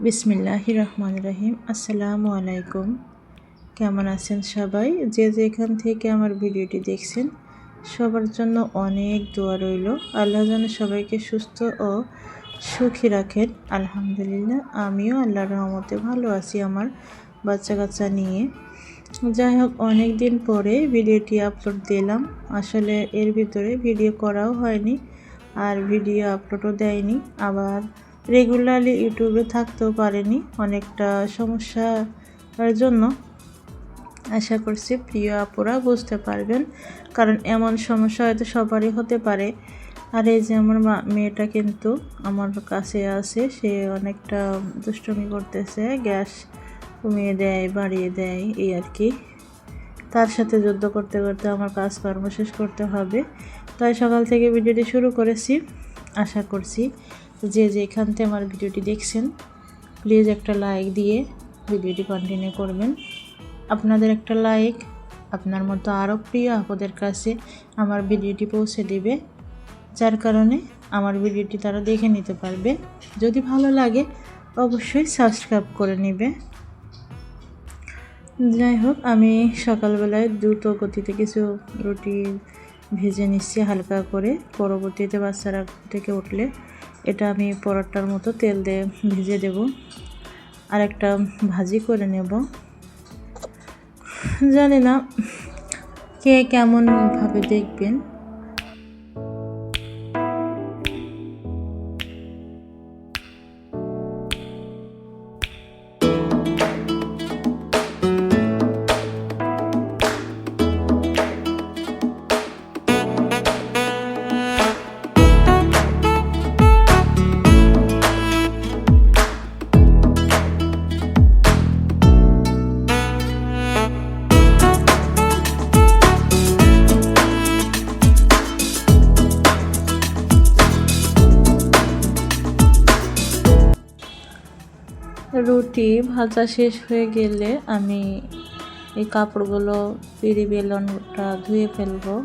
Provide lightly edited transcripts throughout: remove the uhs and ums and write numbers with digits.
বিসমিল্লাহির রহমানির রহিম। আসসালামু আলাইকুম। কেমন আছেন সবাই? যে যেখান থেকে আমার ভিডিওটি দেখছেন সবার জন্য অনেক দোয়া রইল। আল্লাহ যেন সবাইকে সুস্থ ও সুখী রাখেন। আলহামদুলিল্লাহ, আমিও আল্লাহর রহমতে ভালো আছি আমার বাচ্চা কাচ্চা নিয়ে। যাই হোক, অনেক দিন পরে ভিডিওটি আপলোড দিলাম। আসলে এর ভিতরে ভিডিও করাও হয়নি আর ভিডিও আপলোডও দেয়নি। আবার রেগুলারলি ইউটিউবে থাকতেও পারেনি অনেকটা সমস্যার জন্য। আশা করছি প্রিয় আপুরা বুঝতে পারবেন, কারণ এমন সমস্যা হয়তো সবারই হতে পারে। আর এই যে আমার মেয়েটা কিন্তু আমার কাছে আছে, সে অনেকটা দুষ্টুমি করতেছে, গ্যাস কমিয়ে দেয় বাড়িয়ে দেয় এই আর কি। তার সাথে যুদ্ধ করতে করতে আমার কাজকর্ম শেষ করতে হবে, তাই সকাল থেকে ভিডিওটি শুরু করেছি। আশা করছি যে যেখান থেকে আমার ভিডিওটি দেখছেন প্লিজ একটা লাইক দিয়ে ভিডিওটি কন্টিনিউ করবেন। আপনাদের একটা লাইক আপনার মতো আরও প্রিয় আপুদের কাছে আমার ভিডিওটি পৌঁছে দিবে, যার কারণে আমার ভিডিওটি তারা দেখে নিতে পারবে। যদি ভালো লাগে অবশ্যই সাবস্ক্রাইব করে নেবে। যাই হোক, আমি সকালবেলায় দ্রুত গতিতে কিছু রুটি ভেজে নিচ্ছি হালকা করে। পরবর্তীতে বাচ্চারা থেকে উঠলে এটা আমি পরোটার মতো তেল দিয়ে ভেজে দেব, আর একটা ভাজি করে নেব। জানি না কে কেমনভাবে দেখবেন। রুটি ভাজা শেষ হয়ে গেলে আমি এই কাপড়গুলো পিড়ি বেলনটা ধুয়ে ফেলবো।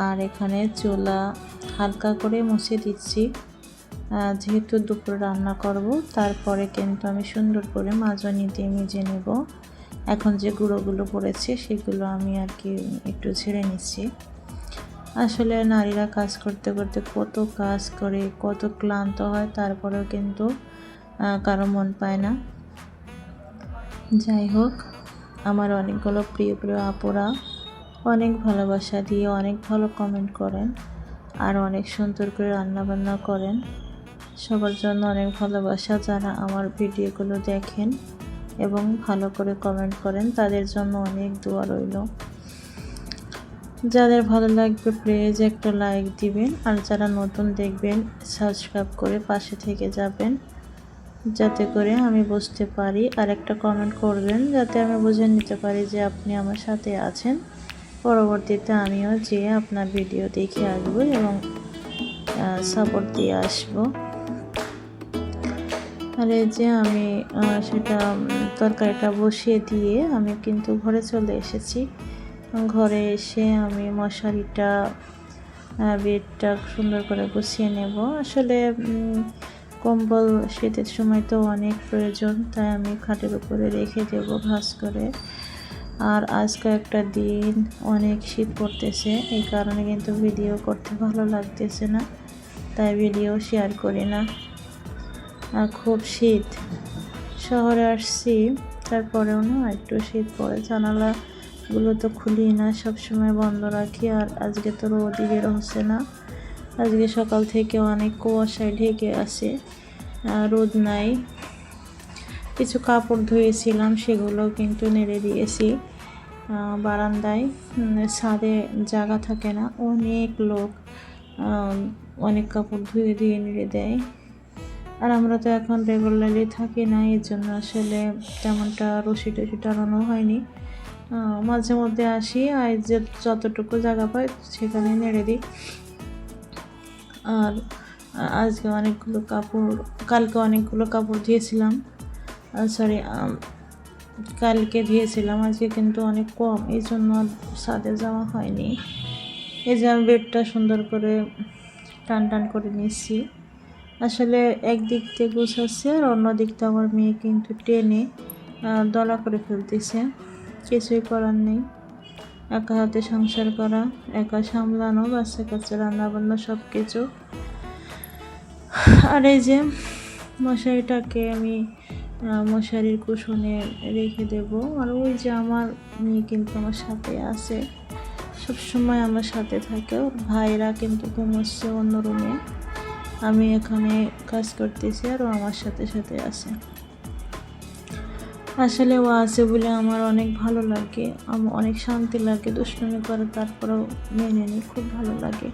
আর এখানে চুলা হালকা করে মুছে দিচ্ছি, যেহেতু দুপুর রান্না করব। তারপরে কিন্তু আমি সুন্দর করে মাজনি দিয়ে মেজে নেব। এখন যে গুঁড়োগুলো পড়েছে সেগুলো আমি আর কি একটু ছেড়ে নিচ্ছি। আসলে নারীরা কাজ করতে করতে কত কাজ করে, কত ক্লান্ত হয়, তারপরেও কিন্তু কারো মন পায় না। যাই হোক, আমার অনেকগুলো প্রিয় প্রিয় আপুরা অনেক ভালোবাসা দিয়ে অনেক ভালো কমেন্ট করেন আর অনেক সুন্দর করে রান্নাবান্না করেন। সবার জন্য অনেক ভালোবাসা। যারা আমার ভিডিওগুলো দেখেন এবং ভালো করে কমেন্ট করেন তাদের জন্য অনেক দোয়া রইল। যাদের ভালো লাগবে প্লিজ একটা লাইক দিবেন, আর যারা নতুন দেখবেন সাবস্ক্রাইব করে পাশে থেকে যাবেন, যাতে করে আমি বুঝতে পারি। আর একটা কমেন্ট করবেন যাতে আমি বুঝে নিতে পারি যে আপনি আমার সাথে আছেন। পরবর্তীতে আমিও যে আপনার ভিডিও দেখে আসবো এবং সাপোর্ট দিয়ে আসবো। আর এই যে আমি সেটা তরকারিটা বসিয়ে দিয়ে আমি কিন্তু ঘরে চলে এসেছি। ঘরে এসে আমি মশারিটা বেডটা সুন্দর করে গুছিয়ে নেব। আসলে কম্বল শীতের সময় তো অনেক প্রয়োজন, তাই আমি খাটের উপরে রেখে দেব ভাঁজ করে। আর আজকে একটা দিন অনেক শীত পড়তেছে, এই কারণে কিন্তু ভিডিও করতে ভালো লাগতেছে না, তাই ভিডিও শেয়ার করি না। খুব শীত, শহরে আসছি তারপরেও না একটু শীত পড়ে। জানালাগুলো তো খুলি না, সবসময় বন্ধ রাখি। আর আজকে তো রোদই বের হচ্ছে না, আজকে সকাল থেকে অনেক কুয়াশায় ঢেকে আছে, রোদ নাই। কিছু কাপড় ধুয়েছিলাম সেগুলো কিন্তু নেড়ে দিয়েছি বারান্দায়। ছাদে জায়গা থাকে না, অনেক লোক অনেক কাপড় ধুয়ে দিয়ে নেড়ে দেয়। আর আমরা তো এখন রেগুলারলি থাকি না, এর জন্য আসলে তেমনটা রশি টসি টানানো হয়নি। মাঝে মধ্যে আসি, আর যতটুকু জায়গা পাই সেখানে নেড়ে দিই। আর আজকে কালকে অনেকগুলো কাপড় ধুয়েছিলাম, কালকে ধুয়েছিলাম, আজকে কিন্তু অনেক কম, এই জন্য ছাদে যাওয়া হয়নি। এই যে আমি বেডটা সুন্দর করে টান টান করে নিচ্ছি। আসলে একদিক দিয়ে গুছাচ্ছে আর অন্য দিক দিয়ে আমার মেয়ে কিন্তু টেনে দলা করে ফেলতেছে। কিছুই করার নেই, একা হাতে সংসার করা, একা সামলানো, বাচ্চা কাচ্চা, রান্নাবান্না সব কিছু। আর এই যে মশারিটাকে আমি মশারির কুশনে রেখে দেব। আর ওই যে আমার মেয়ে কিন্তু আমার সাথে আছে, সবসময় আমার সাথে থাকে। ওর ভাইরা কিন্তু ঘুমোচ্ছে অন্য রুমে, আমি এখানে কাজ করতেছি আর ও আমার সাথে সাথে আছে। আসলে ও আছে বলে আমার অনেক ভালো লাগে, আমার অনেক শান্তি লাগে। দুষ্টুমি করে তারপরেও মেনে নিই, খুব ভালো লাগে।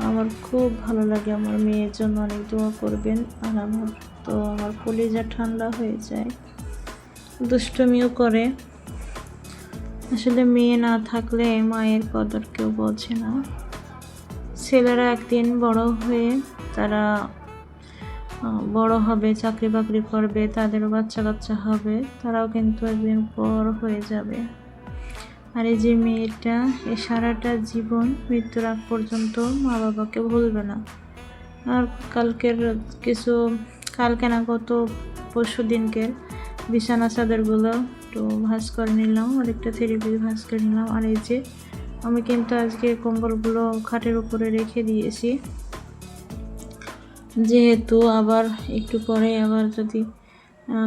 আমার খুব ভালো লাগে। আমার মেয়ের জন্য অনেক দোয়া করবেন। আর আমার কলিজা ঠান্ডা হয়ে যায়। দুষ্টুমিও করে। আসলে মেয়ে না থাকলে মায়ের কদর কেউ বোঝে না। ছেলেরা একদিন বড় হয়ে তারা বড় হবে, চাকরি বাকরি করবে, তাদেরও বাচ্চা কাচ্চা হবে, তারাও কিন্তু একদিন বড় হয়ে যাবে। আর এই যে মেয়েটা এ সারাটা জীবন মৃত্যুর আগ পর্যন্ত মা বাবাকে ভুলবে না। আর কালকে না গত পরশু দিনকের বিছানা চাদরগুলো একটু ভাঁজ করে নিলাম, আর একটা থেরাপি ভাঁজ করে নিলাম। আর এই যে আমি কিন্তু আজকে কম্বলগুলো খাটের উপরে রেখে দিয়েছি, যেহেতু আবার একটু পরে আবার যদি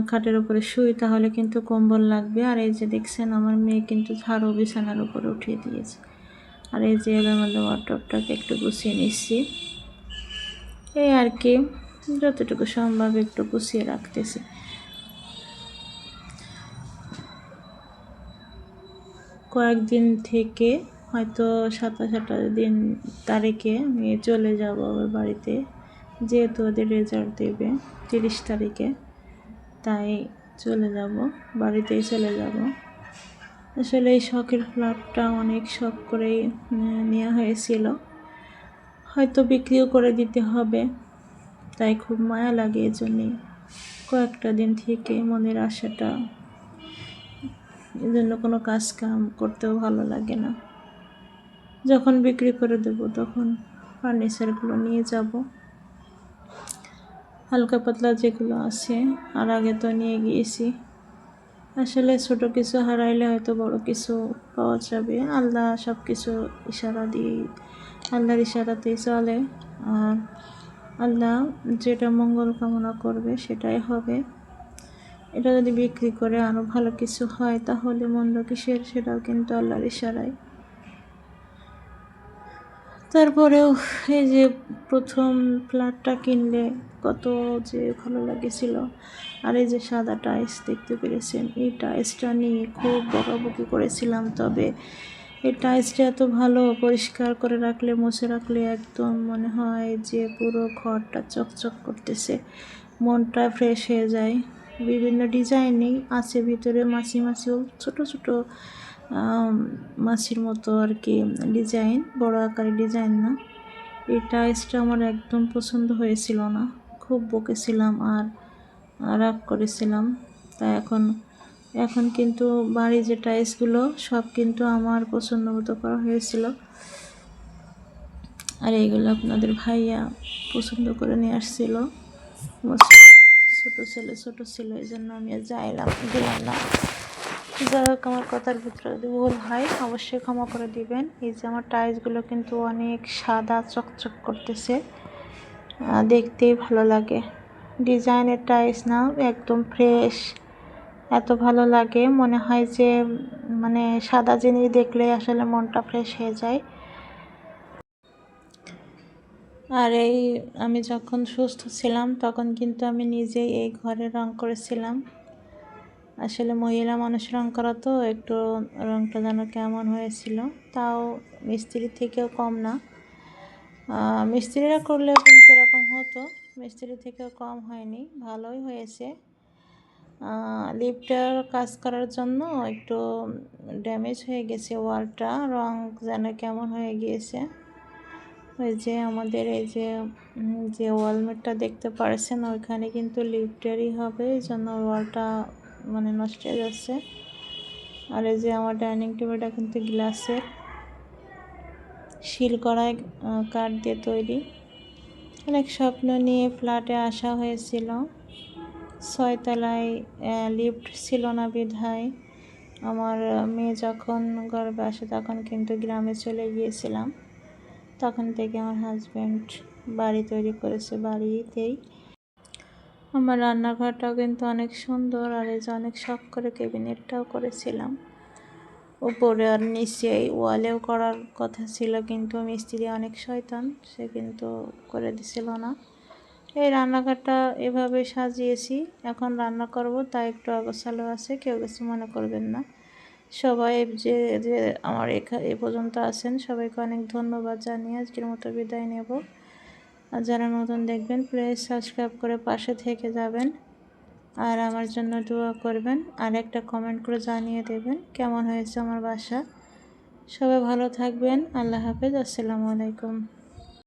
খাটের উপরে শুই তাহলে কিন্তু কম্বল লাগবে। আর এই যে দেখছেন আমার মেয়ে কিন্তু ঝাড়ু বিছানার উপরে উঠিয়ে দিয়েছে। আর এই যে এলোমেলো ওয়ার্ডরোবটাকে একটু গুছিয়ে নিচ্ছি, এই আর কি, যতটুকু সম্ভব একটু গুছিয়ে রাখতেছি। কয়েকদিন থেকে হয়তো 27 তারিখে আমি চলে যাব ওর বাড়িতে, যেহেতু ওদের রেজাল্ট দেবে 30 তারিখে, তাই চলে যাব, বাড়িতেই চলে যাব। আসলে এই শখের ফ্ল্যাটটা অনেক শখ করেই নেওয়া হয়েছিল, হয়তো বিক্রিও করে দিতে হবে, তাই খুব মায়া লাগে। এজন্যই কয়েকটা দিন থেকে মনের আশাটা, এজন্য কোনো কাজ কাম করতেও ভালো লাগে না। যখন বিক্রি করে দেব তখন ফার্নিচারগুলো নিয়ে যাব, হালকা পাতলা যেগুলো আছে, আর আগে তো নিয়ে গিয়েছি। আসলে ছোট কিছু হারাইলে হয়তো বড় কিছু পাওয়া যাবে। আল্লাহ সব কিছু আল্লাহর ইশারাতেই চলে। আর আল্লাহ যেটা মঙ্গল কামনা করবে সেটাই হবে। এটা যদি বিক্রি করে আরও ভালো কিছু হয় তাহলে মন্দ কিসের, সেটাও কিন্তু আল্লাহর ইশারায়। তারপরেও এই যে প্রথম ফ্ল্যাটটা কিনলে কত যে ভালো লাগেছিল। আর এই যে সাদা টাইলস দেখতে পেরেছেন, এই টাইলসটা নিয়ে খুব বকাবকি করেছিলাম, তবে এই টাইলসটা এত ভালো, পরিষ্কার করে রাখলে, মুছে রাখলে একদম মনে হয় যে পুরো ঘরটা চকচক করতেছে, মনটা ফ্রেশ হয়ে যায়। বিভিন্ন ডিজাইনই আছে ভিতরে, মাছিও ছোট ছোট মাছির মতো আর কি ডিজাইন, বড় আকারের ডিজাইন না। এই টাইলসটা আমার একদম পছন্দ হয়েছিল না, খুব বকেছিলাম আর রাগ করেছিলাম। তাই এখন কিন্তু বাড়ির যে টাইলসগুলো সব কিন্তু আমার পছন্দ মতো করা হয়েছিল। আর এইগুলো আপনাদের ভাইয়া পছন্দ করে নিয়ে আসছিল। ছোট ছিল এই জন্য আমি আর দিলাম না। যাই হোক, আমার কথার ভিতরে যদি ভুল হয় অবশ্যই ক্ষমা করে দিবেন। এই যে আমার টাইলসগুলো কিন্তু অনেক সাদা চকচক করতেছে, দেখতেই ভালো লাগে। ডিজাইনের টাইলস না, একদম ফ্রেশ, এত ভালো লাগে, মনে হয় যে মানে সাদা জিনিস দেখলে আসলে মনটা ফ্রেশ হয়ে যায়। আর আমি যখন সুস্থ ছিলাম তখন কিন্তু আমি নিজেই এই ঘরে রং করেছিলাম। আসলে মহিলা মানুষ রং করা তো একটু রংটা যেন কেমন হয়েছিল, তাও মিস্ত্রির থেকেও কম না। মিস্ত্রিরা করলেও কিন্তু এরকম হতো, মিস্ত্রি থেকেও কম হয়নি, ভালোই হয়েছে। লিফটার কাজ করার জন্য একটু ড্যামেজ হয়ে গেছে ওয়ালটা, রং যেন কেমন হয়ে গিয়েছে। ওই যে আমাদের এই যে ওয়ালমেটটা দেখতে পারছেন, ওইখানে কিন্তু লিফটারই হবে, এই জন্য ওয়ালটা মানে নষ্ট হয়ে যাচ্ছে। আর এই যে আমার ডাইনিং টেবিলটা কিন্তু গ্লাসের, শিল করা কাঠ দিয়ে তৈরি। অনেক স্বপ্ন নিয়ে ফ্ল্যাটে আসা হয়েছিল। 6 তলায় লিফট ছিল না বিধায় আমার মেয়ে যখন গর্ভে আসে তখন কিন্তু গ্রামে চলে গিয়েছিলাম। তখন থেকে আমার হাজব্যান্ড বাড়ি তৈরি করেছে, বাড়িতেই। আমার রান্নাঘরটাও কিন্তু অনেক সুন্দর, আর এই যে অনেক শখ করে ক্যাবিনেটটাও করেছিলাম উপরে আর নিচে। ওয়ালেও করার কথা ছিল কিন্তু মিস্ত্রি অনেক শয়তান, সে কিন্তু করে দিছিল না। এই রান্নাঘরটা এভাবে সাজিয়েছি। এখন রান্না করব, তাই একটু অগোছালো আছে, কেউ কিছু মনে করবেন না। সবাই যে যে আমার এ পর্যন্ত আছেন সবাইকে অনেক ধন্যবাদ জানিয়ে আজকের মতো বিদায় নেব। আর যারা নতুন দেখবেন প্লিজ সাবস্ক্রাইব করে পাশে থেকে যাবেন, আর আমার জন্য দোয়া করবেন, আর একটা কমেন্ট করে জানিয়ে দেবেন কেমন হয়েছে আমার বাসা। সবাই ভালো থাকবেন। আল্লাহ হাফেজ। আসসালামু আলাইকুম।